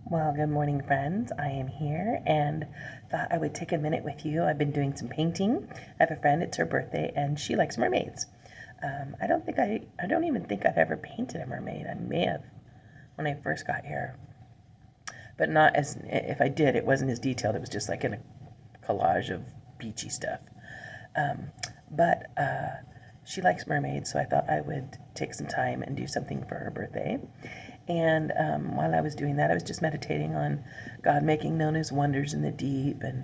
Well, good morning, friends. I am here and thought I would take a minute with you. I've been doing some painting. I have a friend, it's her birthday, and she likes mermaids. I don't even think I've ever painted a mermaid. I may have when I first got here, but not as, if I did, it wasn't as detailed. It was just like in a collage of beachy stuff. Um, but she likes mermaids, so I thought I would take some time and do something for her birthday. And while I was doing that, I was just meditating on God making known his wonders in the deep and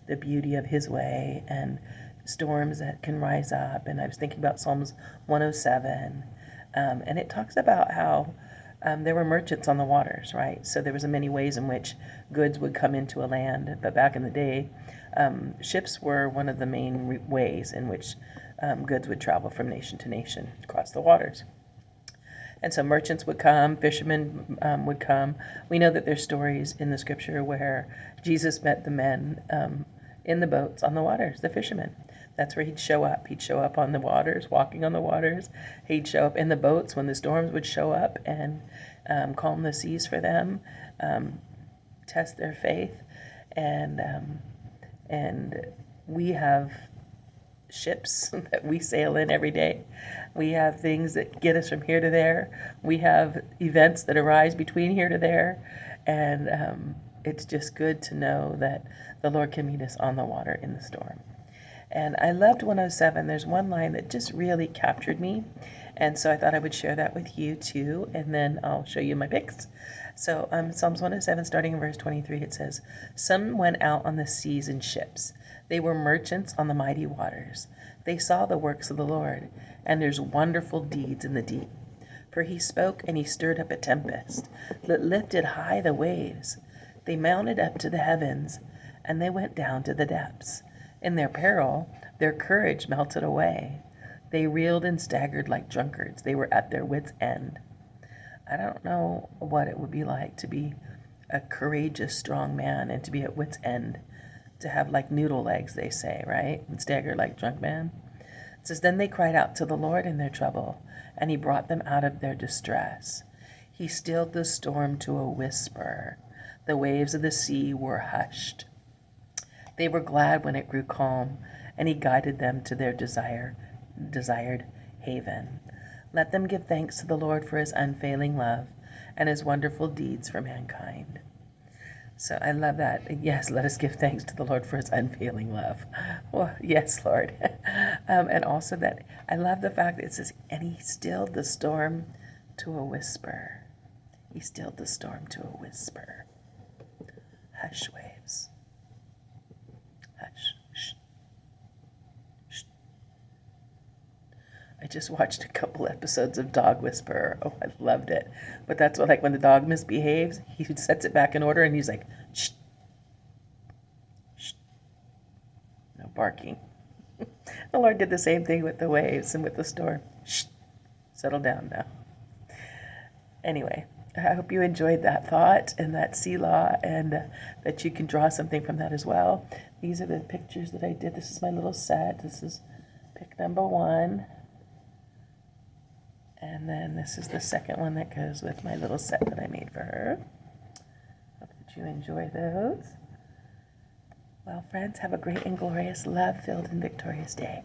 the beauty of his way and storms that can rise up. And I was thinking about Psalms 107. And it talks about how there were merchants on the waters, right? So there was many ways in which goods would come into a land. But back in the day, ships were one of the main ways in which goods would travel from nation to nation across the waters. And so merchants would come, fishermen would come. We know that there's stories in the scripture where Jesus met the men in the boats on the waters, the fishermen. That's where he'd show up. He'd show up on the waters, walking on the waters. He'd show up in the boats when the storms would show up and calm the seas for them, test their faith. And we have ships that we sail in every day. We have things that get us from here to there. We have events that arise between here to there. And it's just good to know that the Lord can meet us on the water in the storm. And I loved 107. There's one line that just really captured me. And so I thought I would share that with you too. And then I'll show you my pics. So Psalms 107, starting in verse 23, it says, "Some went out on the seas in ships. They were merchants on the mighty waters. They saw the works of the Lord, and his wonderful deeds in the deep. For he spoke, and he stirred up a tempest that lifted high the waves. They mounted up to the heavens, and they went down to the depths. In their peril, their courage melted away. They reeled and staggered like drunkards. They were at their wits' end." I don't know what it would be like to be a courageous, strong man and to be at wits' end, to have like noodle legs, they say, right? And stagger like drunk man. It says, "Then they cried out to the Lord in their trouble, and he brought them out of their distress. He stilled the storm to a whisper. The waves of the sea were hushed. They were glad when it grew calm, and he guided them to their desired haven. Let them give thanks to the Lord for his unfailing love and his wonderful deeds for mankind." So I love that. Yes, let us give thanks to the Lord for his unfailing love. Well, yes, Lord. And also that I love the fact that it says, and he stilled the storm to a whisper. He stilled the storm to a whisper. Hush, waves. Hush. Shh. Shh. I just watched a couple episodes of Dog Whisperer. Oh, I loved it. But that's what, like, when the dog misbehaves, he sets it back in order and he's like, shh, shh, no barking. The Lord did the same thing with the waves and with the storm. Shh, settle down now. Anyway, I hope you enjoyed that thought and that Selah, and that you can draw something from that as well. These are the pictures that I did. This is my little set. This is pic number 1. And then this is the second one that goes with my little set that I made for her. Hope that you enjoy those. Well, friends, have a great and glorious, love-filled and victorious day.